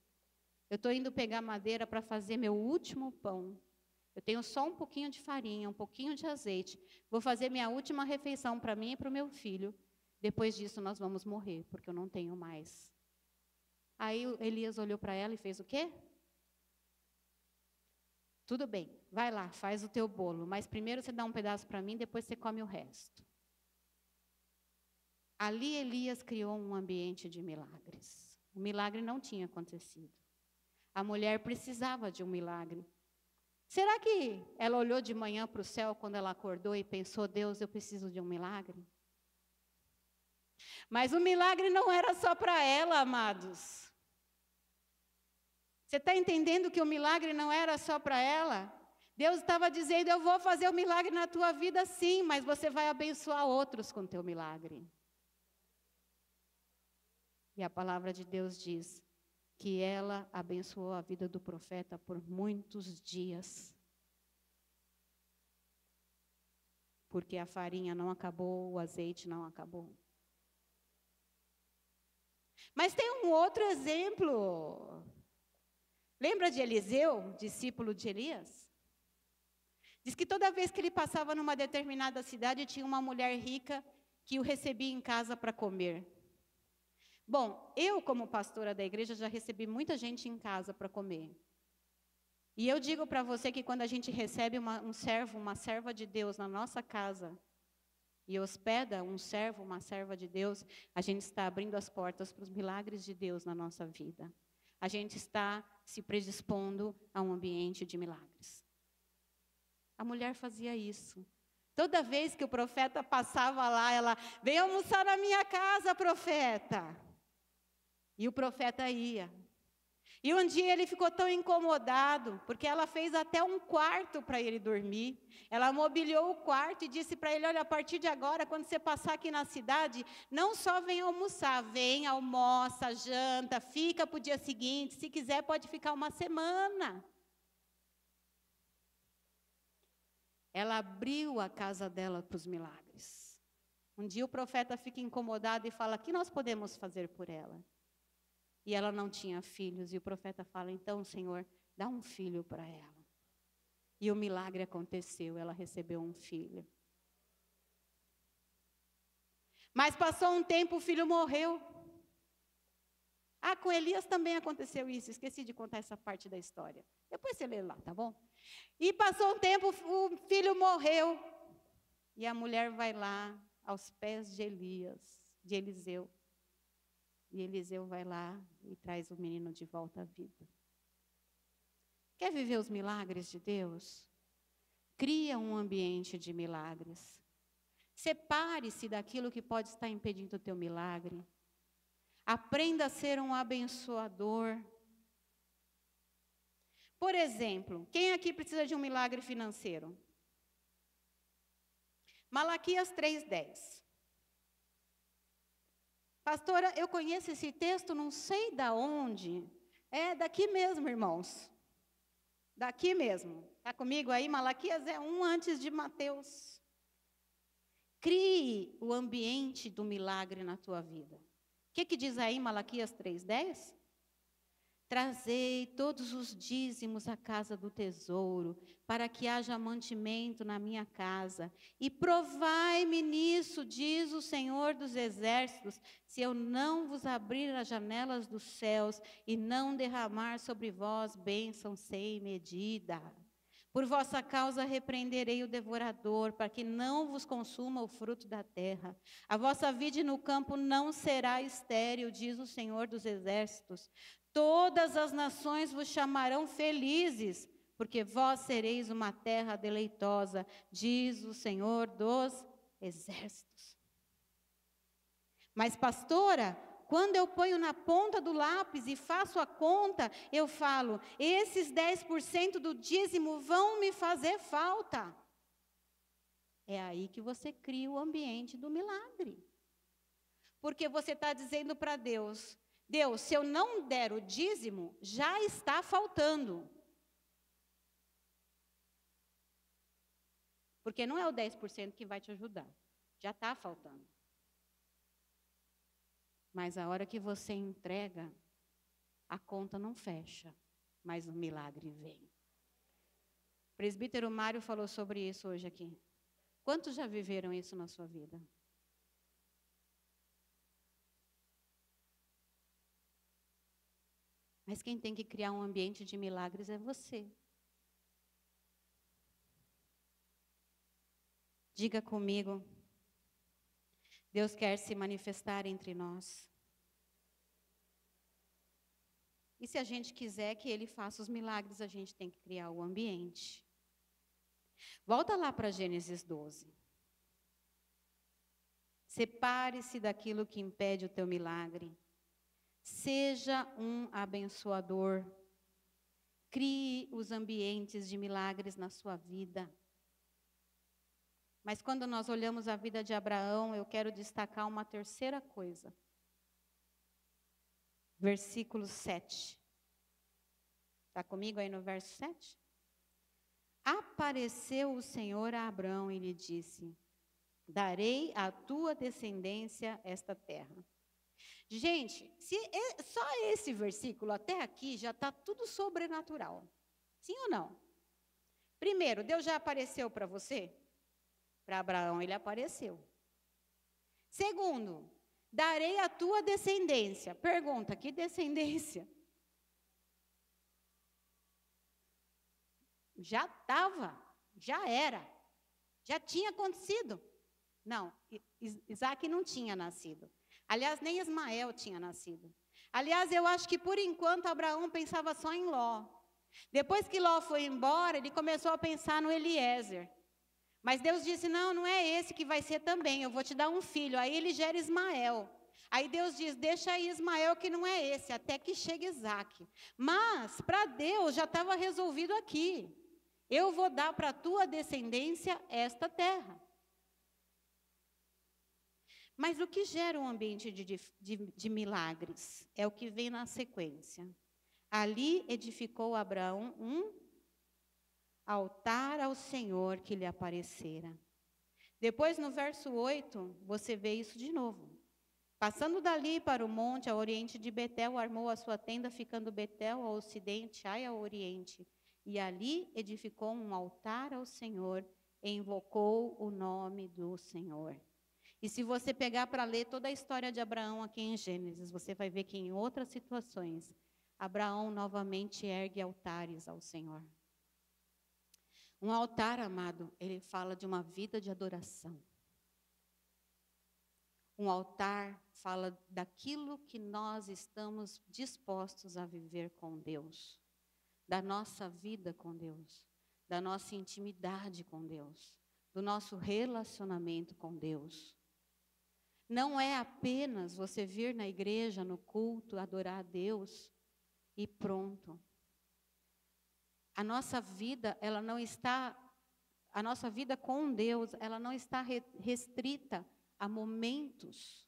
eu estou indo pegar madeira para fazer meu último pão. Eu tenho só um pouquinho de farinha, um pouquinho de azeite. Vou fazer minha última refeição para mim e para o meu filho. Depois disso nós vamos morrer, porque eu não tenho mais. Aí Elias olhou para ela e fez o quê? Tudo bem, vai lá, faz o teu bolo, mas primeiro você dá um pedaço para mim, depois você come o resto. Ali Elias criou um ambiente de milagres. O milagre não tinha acontecido. A mulher precisava de um milagre. Será que ela olhou de manhã para o céu quando ela acordou e pensou, Deus, eu preciso de um milagre? Mas o milagre não era só para ela, amados. Você está entendendo que o milagre não era só para ela? Deus estava dizendo, eu vou fazer o milagre na tua vida sim, mas você vai abençoar outros com o teu milagre. E a palavra de Deus diz que ela abençoou a vida do profeta por muitos dias. Porque a farinha não acabou, o azeite não acabou. Mas tem um outro exemplo. Lembra de Eliseu, discípulo de Elias? Diz que toda vez que ele passava numa determinada cidade, tinha uma mulher rica que o recebia em casa para comer. Bom, eu como pastora da igreja já recebi muita gente em casa para comer. E eu digo para você que quando a gente recebe um servo, uma serva de Deus na nossa casa, e hospeda um servo, uma serva de Deus, a gente está abrindo as portas para os milagres de Deus na nossa vida. A gente está se predispondo a um ambiente de milagres. A mulher fazia isso. Toda vez que o profeta passava lá, ela, vem almoçar na minha casa, profeta. E o profeta ia. E um dia ele ficou tão incomodado, porque ela fez até um quarto para ele dormir. Ela mobiliou o quarto e disse para ele, olha, a partir de agora, quando você passar aqui na cidade, não só vem almoçar, vem, almoça, janta, fica para o dia seguinte, se quiser pode ficar uma semana. Ela abriu a casa dela para os milagres. Um dia o profeta fica incomodado e fala, o que nós podemos fazer por ela? E ela não tinha filhos, e o profeta fala, então, Senhor, dá um filho para ela. E o milagre aconteceu, ela recebeu um filho. Mas passou um tempo, o filho morreu. Ah, com Elias também aconteceu isso, esqueci de contar essa parte da história. Depois você lê lá, tá bom? E passou um tempo, o filho morreu. E a mulher vai lá, aos pés de Eliseu. E Eliseu vai lá e traz o menino de volta à vida. Quer viver os milagres de Deus? Cria um ambiente de milagres. Separe-se daquilo que pode estar impedindo o teu milagre. Aprenda a ser um abençoador. Por exemplo, quem aqui precisa de um milagre financeiro? Malaquias 3:10. Pastora, eu conheço esse texto, não sei de onde. É daqui mesmo, irmãos. Daqui mesmo. Está comigo aí? Malaquias é um antes de Mateus. Crie o ambiente do milagre na tua vida. O que diz aí Malaquias 3:10? Trazei todos os dízimos à casa do tesouro, para que haja mantimento na minha casa. E provai-me nisso, diz o Senhor dos Exércitos, se eu não vos abrir as janelas dos céus e não derramar sobre vós bênção sem medida. Por vossa causa repreenderei o devorador, para que não vos consuma o fruto da terra. A vossa vide no campo não será estéril, diz o Senhor dos Exércitos. Todas as nações vos chamarão felizes, porque vós sereis uma terra deleitosa, diz o Senhor dos Exércitos. Mas, pastora, quando eu ponho na ponta do lápis e faço a conta, eu falo, esses 10% do dízimo vão me fazer falta. É aí que você cria o ambiente do milagre. Porque você está dizendo para Deus, Deus, se eu não der o dízimo, já está faltando. Porque não é o 10% que vai te ajudar, já está faltando. Mas a hora que você entrega, a conta não fecha, mas o milagre vem. O presbítero Mário falou sobre isso hoje aqui. Quantos já viveram isso na sua vida? Mas quem tem que criar um ambiente de milagres é você. Diga comigo. Deus quer se manifestar entre nós. E se a gente quiser que Ele faça os milagres, a gente tem que criar o ambiente. Volta lá para Gênesis 12. Separe-se daquilo que impede o teu milagre. Seja um abençoador. Crie os ambientes de milagres na sua vida. Mas quando nós olhamos a vida de Abraão, eu quero destacar uma terceira coisa. Versículo 7. Está comigo aí no verso 7? Apareceu o Senhor a Abraão e lhe disse: darei à tua descendência esta terra. Gente, só esse versículo até aqui já está tudo sobrenatural. Sim ou não? Primeiro, Deus já apareceu para você? Para Abraão ele apareceu. Segundo, darei à tua descendência. Pergunta, que descendência? Já estava, já era, já tinha acontecido. Não, Isaac não tinha nascido. Aliás, nem Ismael tinha nascido. Aliás, eu acho que por enquanto Abraão pensava só em Ló. Depois que Ló foi embora, ele começou a pensar no Eliezer. Mas Deus disse, não é esse que vai ser também, eu vou te dar um filho. Aí ele gera Ismael. Aí Deus diz, deixa aí Ismael que não é esse, até que chegue Isaac. Mas para Deus já estava resolvido aqui. Eu vou dar para a tua descendência esta terra. Mas o que gera um ambiente de milagres? É o que vem na sequência. Ali edificou Abraão um altar ao Senhor que lhe aparecera. Depois, no verso 8, você vê isso de novo. Passando dali para o monte, ao oriente de Betel, armou a sua tenda, ficando Betel ao ocidente, Ai ao oriente. E ali edificou um altar ao Senhor e invocou o nome do Senhor. E se você pegar para ler toda a história de Abraão aqui em Gênesis, você vai ver que em outras situações, Abraão novamente ergue altares ao Senhor. Um altar, amado, ele fala de uma vida de adoração. Um altar fala daquilo que nós estamos dispostos a viver com Deus. Da nossa vida com Deus. Da nossa intimidade com Deus. Do nosso relacionamento com Deus. Não é apenas você vir na igreja, no culto, adorar a Deus e pronto. A nossa vida, a nossa vida com Deus, ela não está restrita a momentos,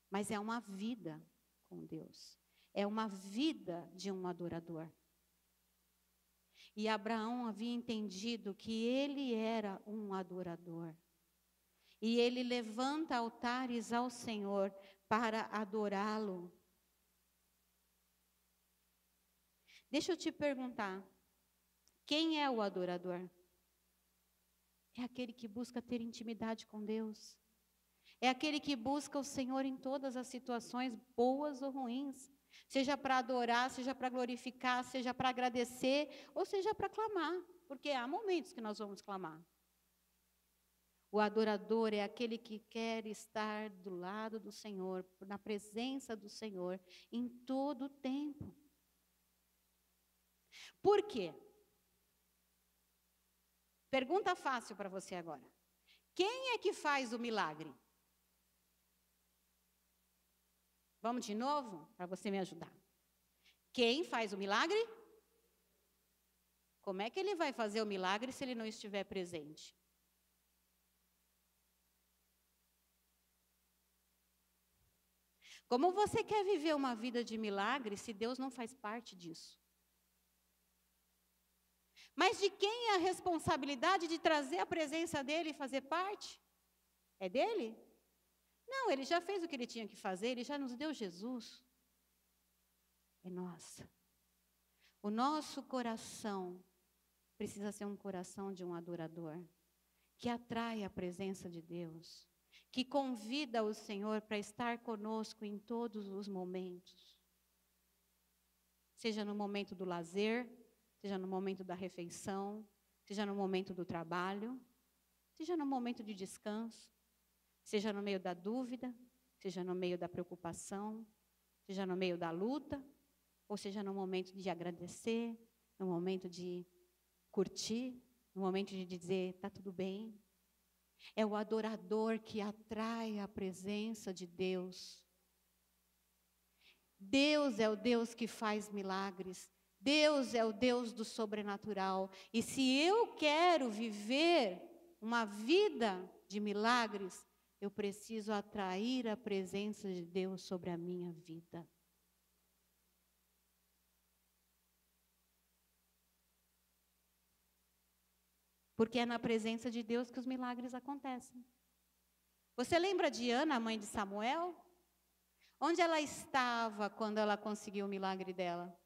mas é uma vida com Deus. É uma vida de um adorador. E Abraão havia entendido que ele era um adorador. E ele levanta altares ao Senhor para adorá-lo. Deixa eu te perguntar, quem é o adorador? É aquele que busca ter intimidade com Deus. É aquele que busca o Senhor em todas as situações, boas ou ruins. Seja para adorar, seja para glorificar, seja para agradecer, ou seja para clamar. Porque há momentos que nós vamos clamar. O adorador é aquele que quer estar do lado do Senhor, na presença do Senhor, em todo o tempo. Por quê? Pergunta fácil para você agora. Quem é que faz o milagre? Vamos de novo, para você me ajudar. Quem faz o milagre? Como é que ele vai fazer o milagre se ele não estiver presente? Como você quer viver uma vida de milagre se Deus não faz parte disso? Mas de quem é a responsabilidade de trazer a presença dele e fazer parte? É dele? Não, ele já fez o que ele tinha que fazer, ele já nos deu Jesus. É nossa. O nosso coração precisa ser um coração de um adorador, que atrai a presença de Deus, que convida o Senhor para estar conosco em todos os momentos. Seja no momento do lazer, seja no momento da refeição, seja no momento do trabalho, seja no momento de descanso, seja no meio da dúvida, seja no meio da preocupação, seja no meio da luta, ou seja no momento de agradecer, no momento de curtir, no momento de dizer, está tudo bem. É o adorador que atrai a presença de Deus. Deus é o Deus que faz milagres. Deus é o Deus do sobrenatural. E se eu quero viver uma vida de milagres, eu preciso atrair a presença de Deus sobre a minha vida. Porque é na presença de Deus que os milagres acontecem. Você lembra de Ana, a mãe de Samuel? Onde ela estava quando ela conseguiu o milagre dela?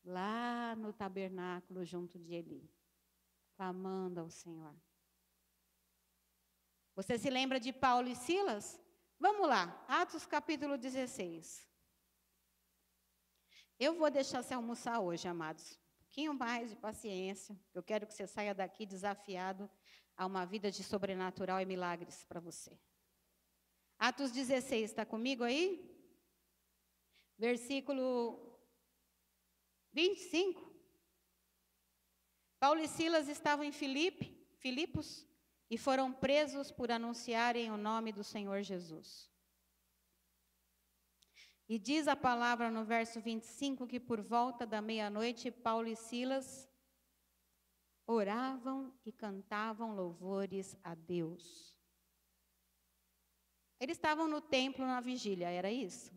Lá no tabernáculo junto de Eli, clamando ao Senhor. Você se lembra de Paulo e Silas? Vamos lá, Atos capítulo 16. Eu vou deixar você almoçar hoje, amados. Um pouquinho mais de paciência. Eu quero que você saia daqui desafiado a uma vida de sobrenatural e milagres para você. Atos 16, está comigo aí? Versículo 25. Paulo e Silas estavam em Filipos e foram presos por anunciarem o nome do Senhor Jesus. E diz a palavra no verso 25 que por volta da meia-noite, Paulo e Silas oravam e cantavam louvores a Deus. Eles estavam no templo na vigília, era isso?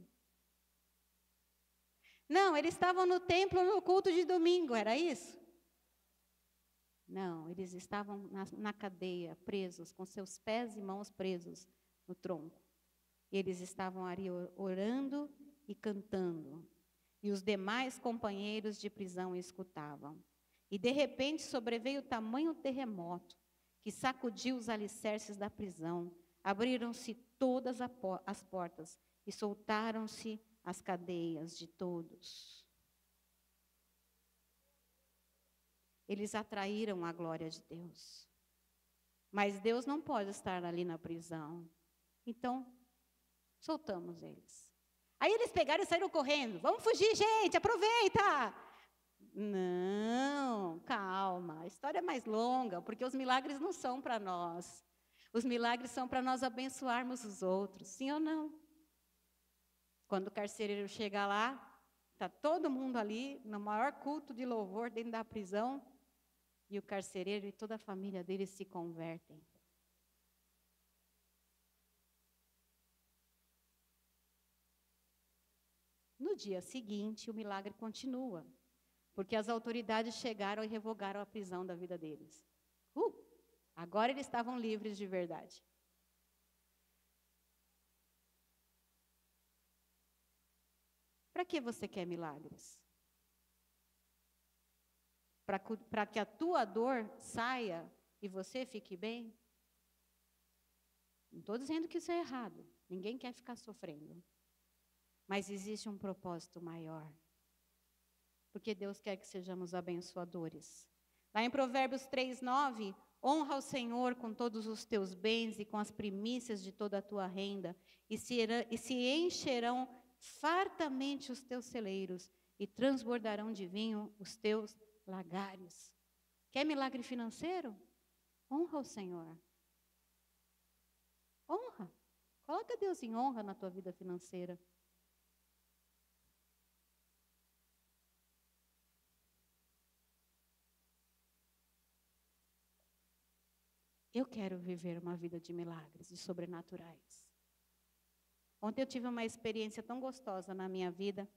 Não, eles estavam no templo no culto de domingo, era isso? Não, eles estavam na cadeia, presos, com seus pés e mãos presos no tronco. E eles estavam ali orando e cantando. E os demais companheiros de prisão escutavam. E de repente sobreveio tamanho terremoto que sacudiu os alicerces da prisão. Abriram-se todas as portas e soltaram-se as cadeias de todos. Eles atraíram a glória de Deus. Mas Deus não pode estar ali na prisão. Então, soltamos eles. Aí eles pegaram e saíram correndo. Vamos fugir, gente, aproveita! Não, calma, a história é mais longa, porque os milagres não são para nós. Os milagres são para nós abençoarmos os outros, sim ou não? Quando o carcereiro chega lá, está todo mundo ali, no maior culto de louvor dentro da prisão, e o carcereiro e toda a família dele se convertem. No dia seguinte, o milagre continua, porque as autoridades chegaram e revogaram a prisão da vida deles. Agora eles estavam livres de verdade. Para que você quer milagres? Para que a tua dor saia e você fique bem? Não estou dizendo que isso é errado. Ninguém quer ficar sofrendo. Mas existe um propósito maior. Porque Deus quer que sejamos abençoadores. Lá em Provérbios 3:9, honra o Senhor com todos os teus bens e com as primícias de toda a tua renda, e se encherão fartamente os teus celeiros, e transbordarão de vinho os teus lagares. Quer milagre financeiro? Honra o Senhor. Honra. Coloca Deus em honra na tua vida financeira. Eu quero viver uma vida de milagres, de sobrenaturais. Ontem eu tive uma experiência tão gostosa na minha vida.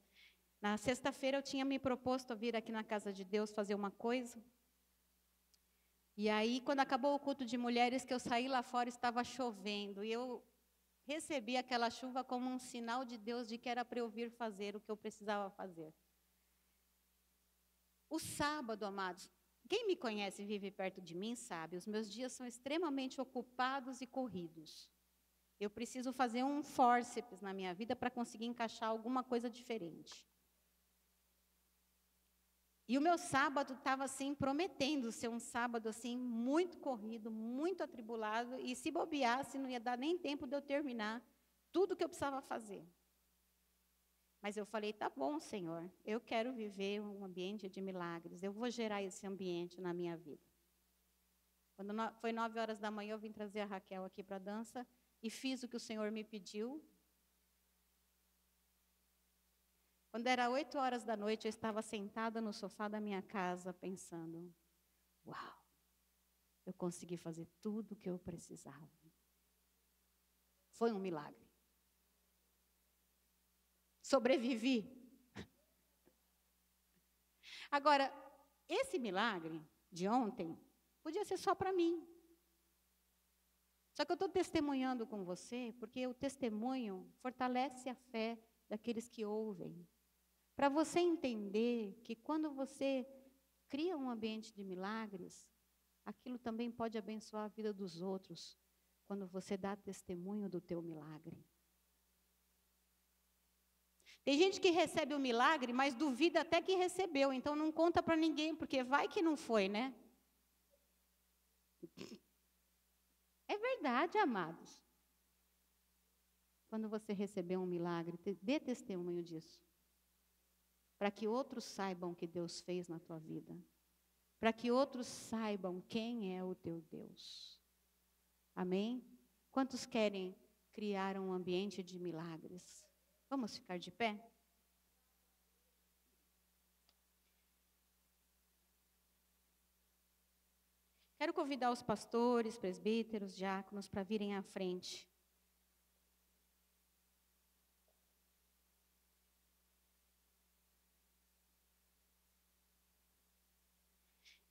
Na sexta-feira eu tinha me proposto a vir aqui na casa de Deus fazer uma coisa. E aí, quando acabou o culto de mulheres, que eu saí lá fora, estava chovendo. E eu recebi aquela chuva como um sinal de Deus de que era para eu vir fazer o que eu precisava fazer. O sábado, amados, quem me conhece e vive perto de mim sabe, os meus dias são extremamente ocupados e corridos. Eu preciso fazer um fórceps na minha vida para conseguir encaixar alguma coisa diferente. E o meu sábado estava assim, prometendo ser um sábado assim, muito corrido, muito atribulado, e se bobeasse, não ia dar nem tempo de eu terminar tudo que eu precisava fazer. Mas eu falei, tá bom, Senhor, eu quero viver um ambiente de milagres, eu vou gerar esse ambiente na minha vida. Quando foi 9 horas da manhã, eu vim trazer a Raquel aqui para a dança, e fiz o que o Senhor me pediu. Quando era 8 horas da noite, eu estava sentada no sofá da minha casa, pensando, uau, eu consegui fazer tudo o que eu precisava. Foi um milagre. Sobrevivi. Agora, esse milagre de ontem, podia ser só para mim. Só que eu estou testemunhando com você, porque o testemunho fortalece a fé daqueles que ouvem. Para você entender que quando você cria um ambiente de milagres, aquilo também pode abençoar a vida dos outros, quando você dá testemunho do teu milagre. Tem gente que recebe o milagre, mas duvida até que recebeu, então não conta para ninguém, porque vai que não foi, né? É verdade, amados. Quando você receber um milagre, dê testemunho disso. Para que outros saibam o que Deus fez na tua vida. Para que outros saibam quem é o teu Deus. Amém? Quantos querem criar um ambiente de milagres? Vamos ficar de pé? Quero convidar os pastores, presbíteros, diáconos para virem à frente.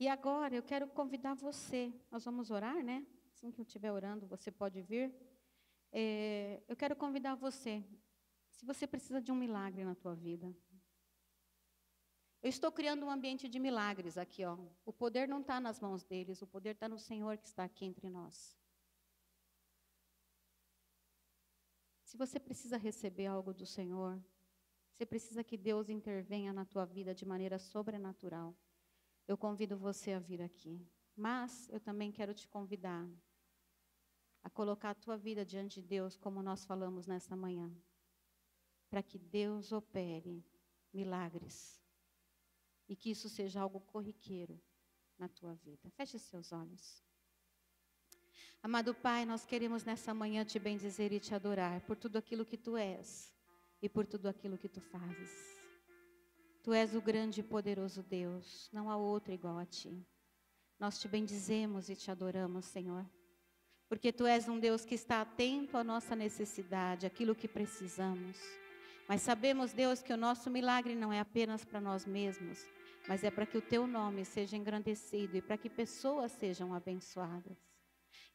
E agora eu quero convidar você, nós vamos orar, né? Assim que eu estiver orando, você pode vir. Eu quero convidar você, se você precisa de um milagre na tua vida. Eu estou criando um ambiente de milagres aqui, ó. O poder não está nas mãos deles, o poder está no Senhor que está aqui entre nós. Se você precisa receber algo do Senhor, você precisa que Deus intervenha na tua vida de maneira sobrenatural. Eu convido você a vir aqui. Mas eu também quero te convidar a colocar a tua vida diante de Deus, como nós falamos nesta manhã. Para que Deus opere milagres. E que isso seja algo corriqueiro na tua vida. Feche seus olhos. Amado Pai, nós queremos nessa manhã te bendizer e te adorar por tudo aquilo que tu és e por tudo aquilo que tu fazes. Tu és o grande e poderoso Deus, não há outro igual a ti. Nós te bendizemos e te adoramos, Senhor, porque tu és um Deus que está atento à nossa necessidade, aquilo que precisamos. Mas sabemos, Deus, que o nosso milagre não é apenas para nós mesmos, mas é para que o teu nome seja engrandecido e para que pessoas sejam abençoadas.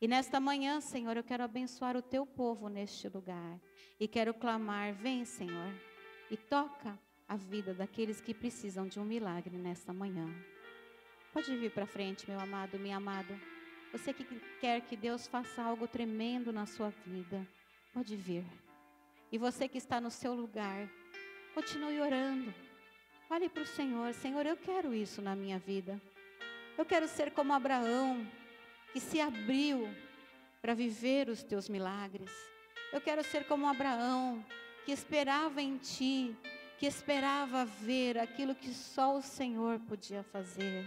E nesta manhã, Senhor, eu quero abençoar o teu povo neste lugar. E quero clamar, vem, Senhor, e toca a vida daqueles que precisam de um milagre nesta manhã. Pode vir para frente, meu amado, minha amada. Você que quer que Deus faça algo tremendo na sua vida, pode vir. E você que está no seu lugar, continue orando. Fale para o Senhor, Senhor, eu quero isso na minha vida. Eu quero ser como Abraão, que se abriu para viver os teus milagres. Eu quero ser como Abraão, que esperava em ti, que esperava ver aquilo que só o Senhor podia fazer.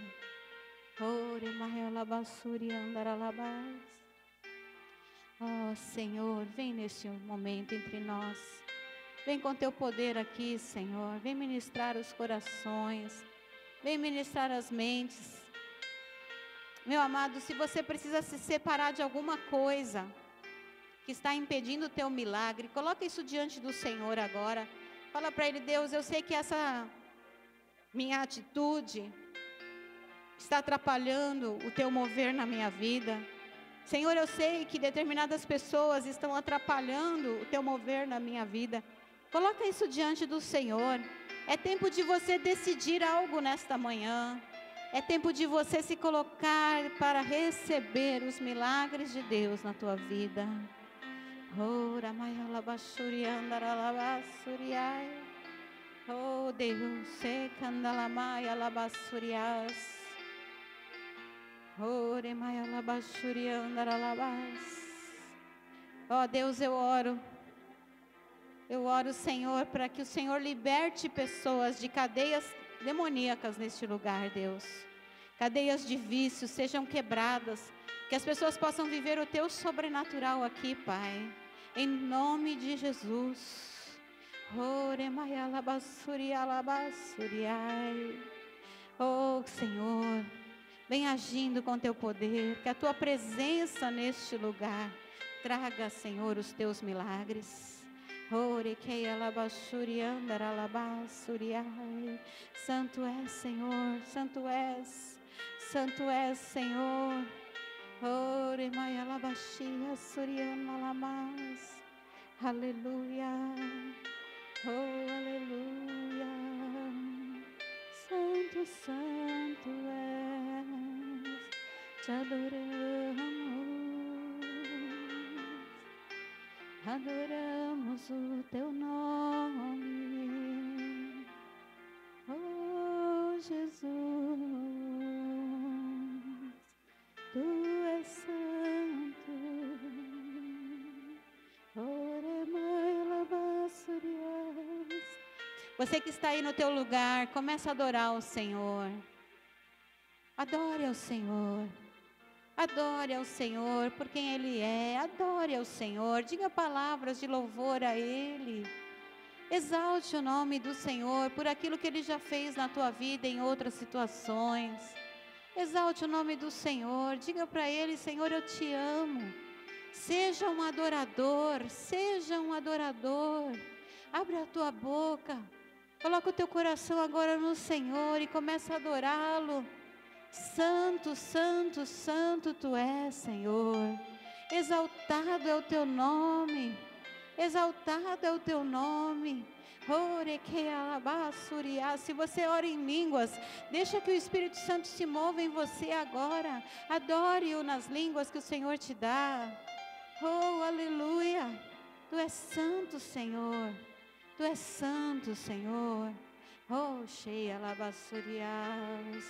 Oh, Senhor, vem neste momento entre nós. Vem com teu poder aqui, Senhor. Vem ministrar os corações. Vem ministrar as mentes. Meu amado, se você precisa se separar de alguma coisa que está impedindo o teu milagre, coloca isso diante do Senhor agora. Fala para Ele, Deus, eu sei que essa minha atitude está atrapalhando o teu mover na minha vida. Senhor, eu sei que determinadas pessoas estão atrapalhando o teu mover na minha vida. Coloca isso diante do Senhor. É tempo de você decidir algo nesta manhã. É tempo de você se colocar para receber os milagres de Deus na tua vida. Oh Deus, secandalamaia labassurias. Oh Deus, eu oro, Senhor, para que o Senhor liberte pessoas de cadeias demoníacas neste lugar, Deus. Cadeias de vícios sejam quebradas, que as pessoas possam viver o teu sobrenatural aqui, Pai, em nome de Jesus. Oh Senhor, vem agindo com teu poder, que a tua presença neste lugar traga, Senhor, os teus milagres. Santo és, Senhor, santo és, santo és, Senhor. Aleluia, oh aleluia. Santo, santo és, te adoramos o teu nome, oh Jesus, tu és santo, você que está aí no teu lugar, começa a adorar o Senhor. Adore ao Senhor. Adore ao Senhor por quem Ele é. Adore ao Senhor. Diga palavras de louvor a Ele. Exalte o nome do Senhor por aquilo que Ele já fez na tua vida em outras situações. Exalte o nome do Senhor. Diga para Ele: Senhor, eu te amo. Seja um adorador. Seja um adorador. Abre a tua boca. Coloca o teu coração agora no Senhor e começa a adorá-lo. Santo, santo, santo tu és, Senhor. Exaltado é o teu nome. Exaltado é o teu nome. Se você ora em línguas, deixa que o Espírito Santo se mova em você agora. Adore-o nas línguas que o Senhor te dá. Oh, aleluia. Tu és santo, Senhor. Tu és santo, Senhor. Oh, cheia labassurias.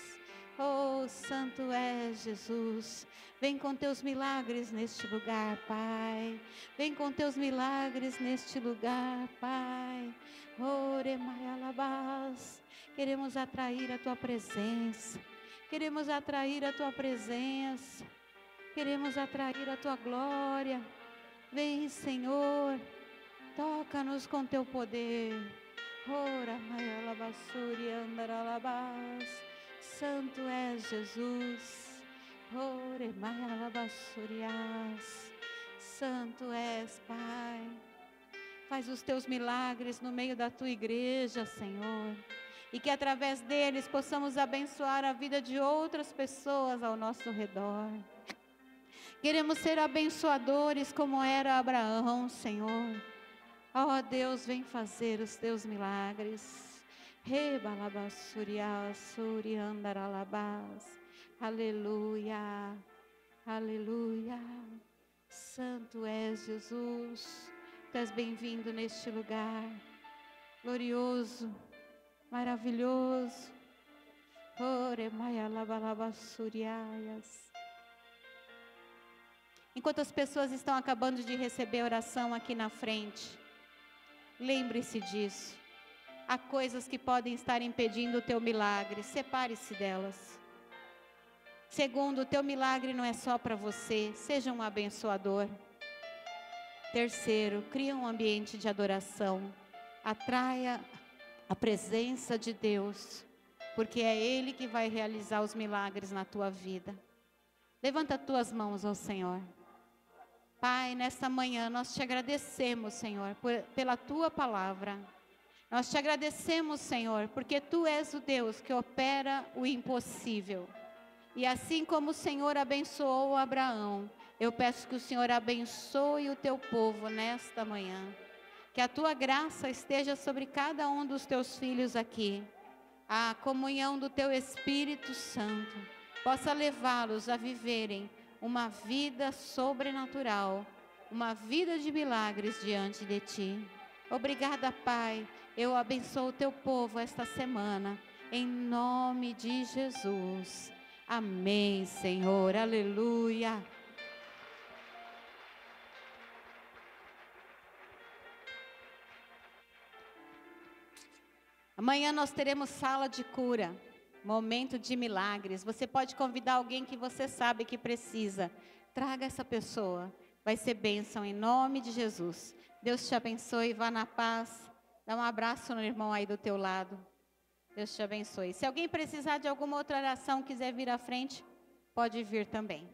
Oh, santo és Jesus. Vem com teus milagres neste lugar, Pai. Vem com teus milagres neste lugar, Pai. Oremaialabás. Queremos atrair a tua presença. Queremos atrair a tua presença. Queremos atrair a tua glória. Vem, Senhor. Toca-nos com teu poder. Santo és Jesus. Santo és, Pai. Faz os teus milagres no meio da tua igreja, Senhor. E que através deles possamos abençoar a vida de outras pessoas ao nosso redor. Queremos ser abençoadores como era Abraão, Senhor. Ó Deus, vem fazer os teus milagres. Aleluia, aleluia. Santo és Jesus. Tu és bem-vindo neste lugar. Glorioso, maravilhoso. Enquanto as pessoas estão acabando de receber oração aqui na frente, lembre-se disso. Há coisas que podem estar impedindo o teu milagre. Separe-se delas. Segundo, o teu milagre não é só para você. Seja um abençoador. Terceiro, cria um ambiente de adoração. Atraia a presença de Deus, porque é Ele que vai realizar os milagres na tua vida. Levanta as tuas mãos ao Senhor. Pai, nesta manhã nós te agradecemos, Senhor, pela tua palavra. Nós te agradecemos, Senhor, porque tu és o Deus que opera o impossível. E assim como o Senhor abençoou Abraão, Eu peço que o Senhor abençoe o teu povo nesta manhã. Que a tua graça esteja sobre cada um dos teus filhos aqui. A comunhão do teu Espírito Santo possa levá-los a viverem uma vida sobrenatural, uma vida de milagres diante de ti. Obrigada, Pai. Eu abençoo o teu povo esta semana, em nome de Jesus. Amém, Senhor. Aleluia. Amanhã nós teremos sala de cura, momento de milagres. Você pode convidar alguém que você sabe que precisa. Traga essa pessoa. Vai ser bênção em nome de Jesus. Deus te abençoe, vá na paz. Dá um abraço no irmão aí do teu lado. Deus te abençoe. Se alguém precisar de alguma outra oração, quiser vir à frente, pode vir também.